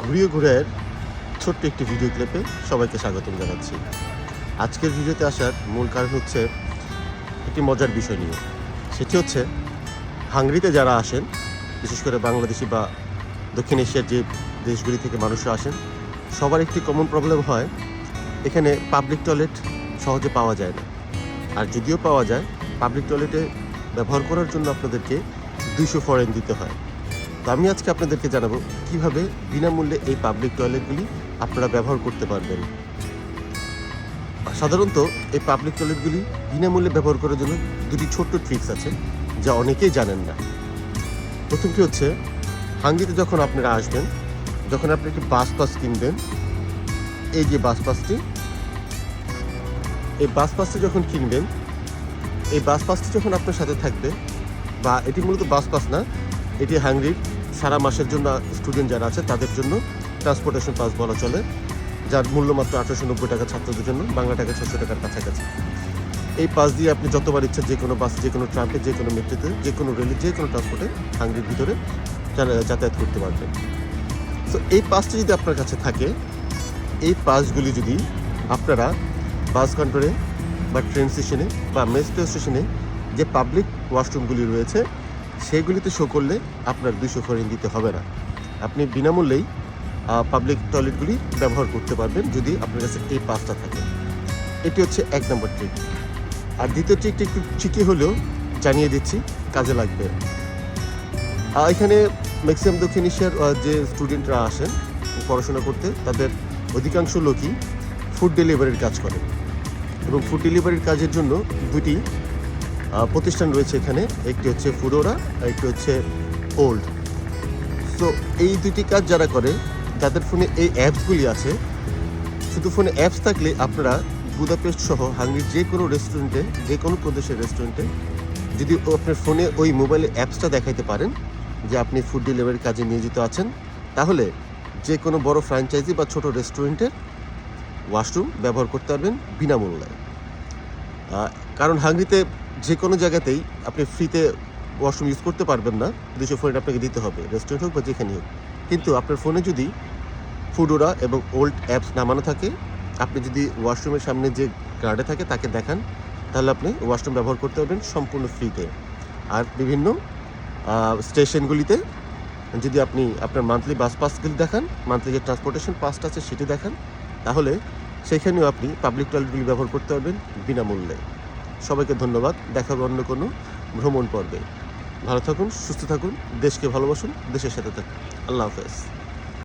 ঘুরিয়ে ঘুরের ছোট্ট একটি ভিডিও ক্লিপে সবাইকে স্বাগতম জানাচ্ছি। আজকের ভিডিওতে আসার মূল কারণ হচ্ছে একটি মজার বিষয় নিয়ে। সেটি হচ্ছে হাঙ্গেরিতে যারা আসেন, বিশেষ করে বাংলাদেশি বা দক্ষিণ এশিয়ার যে দেশগুলি থেকে মানুষরা আসেন, সবার একটি কমন প্রবলেম হয়, এখানে পাবলিক টয়লেট সহজে পাওয়া যায় না। আর যদিও পাওয়া যায়, পাবলিক টয়লেটে ব্যবহার করার জন্য আপনাদেরকে 200 ফরেন দিতে হয়। তো আমি আজকে আপনাদেরকে জানাবো কিভাবে বিনামূল্যে এই পাবলিক টয়লেটগুলি আপনারা ব্যবহার করতে পারবেন। সাধারণত এই পাবলিক টয়লেটগুলি বিনামূল্যে ব্যবহার করার জন্য দুটি ছোট্ট ট্রিক্স আছে, যা অনেকেই জানেন না। প্রথমটি হচ্ছে, হাঙ্গেরিতে যখন আপনারা আসবেন, যখন আপনি একটি বাস পাস কিনবেন, এই যে বাস পাসটি, এই বাস পাসটি যখন কিনবেন, এই বাস পাসটি যখন আপনার সাথে থাকবে, বা এটি মূলত বাস পাস না, এটি হাঙ্গেরির সারা মাসের জন্য স্টুডেন্ট যারা আছে তাদের জন্য ট্রান্সপোর্টেশন পাস বলা চলে, যার মূল্য মাত্র 1890 টাকা ছাত্রদের জন্য, বাংলা টাকা 600 টাকার কাছাকাছি। এই পাস দিয়ে আপনি যতবার ইচ্ছা যে কোনো বাস, যে কোনো ট্রামে, যে কোনো মেট্রোতে, যে কোনো রেলে, যে কোনো ট্রান্সপোর্টে হাঙ্গেরির ভিতরে যাতায়াত করতে পারবেন। তো এই পাসটি যদি আপনার কাছে থাকে, এই পাসগুলি যদি আপনারা বাস কাউন্টারে বা ট্রেন স্টেশনে বা মেট্রো স্টেশনে যে পাবলিক ওয়াশরুমগুলি রয়েছে সেগুলিতে শো করলে আপনার 200 ফরেন দিতে হবে না। আপনি বিনামূল্যেই পাবলিক টয়লেটগুলি ব্যবহার করতে পারবেন যদি আপনার কাছে এই পাসটা থাকে। এটি হচ্ছে 1 নম্বর ট্রিক। আর দ্বিতীয় ট্রিকটি একটু চিকি হলেও জানিয়ে দিচ্ছি, কাজে লাগবে। এখানে ম্যাক্সিমাম দক্ষিণ এশিয়ার যে স্টুডেন্টরা আসেন পড়াশোনা করতে, তাদের অধিকাংশ লোকই ফুড ডেলিভারির কাজ করে, এবং ফুড ডেলিভারির কাজের জন্য দুটি প্রতিষ্ঠান রয়েছে এখানে। একটি হচ্ছে ফুডোরা, আর একটি হচ্ছে ওল্ড। সো এই দুটি কাজ যারা করে, যাদের ফোনে এই অ্যাপসগুলি আছে, শুধু ফোনে অ্যাপস থাকলে আপনারা বুদাপেস্ট সহ হাঙ্গেরির যে কোনো রেস্টুরেন্টে, যে কোনো প্রদেশের রেস্টুরেন্টে যদি আপনার ফোনে ওই মোবাইলে অ্যাপসটা দেখাইতে পারেন যে আপনি ফুড ডেলিভারির কাজে নিয়োজিত আছেন, তাহলে যে কোনো বড় ফ্র্যাঞ্চাইজি বা ছোট রেস্টুরেন্টের ওয়াশরুম ব্যবহার করতে পারবেন বিনামূল্যে। কারণ হাঙ্গেরিতে যে কোনো জায়গাতেই আপনি ফ্রিতে ওয়াশরুম ইউজ করতে পারবেন না, 200 ফরেন আপনাকে দিতে হবে, রেস্টুরেন্ট হোক বা যেখানে হোক। কিন্তু আপনার ফোনে যদি ফুডোরা এবং ওল্ড অ্যাপস নামানো থাকে, আপনি যদি ওয়াশরুমের সামনে যে গার্ডে থাকে তাকে দেখান, তাহলে আপনি ওয়াশরুম ব্যবহার করতে পারবেন সম্পূর্ণ ফ্রিতে। আর বিভিন্ন স্টেশনগুলিতে যদি আপনি আপনার মান্থলি বাস পাসগুলি দেখান, মান্থলি যে ট্রান্সপোর্টেশন পাসটা আছে সেটি দেখান, তাহলে সেখানেও আপনি পাবলিক টয়লেটগুলি ব্যবহার করতে পারবেন বিনামূল্যে। সবাইকে ধন্যবাদ। দেখা হবে অন্য কোনো ভ্রমণ পর্বে। ভালো থাকুন, সুস্থ থাকুন, দেশকে ভালোবাসুন, দেশের সাথে থাকুন। আল্লাহ হাফেজ।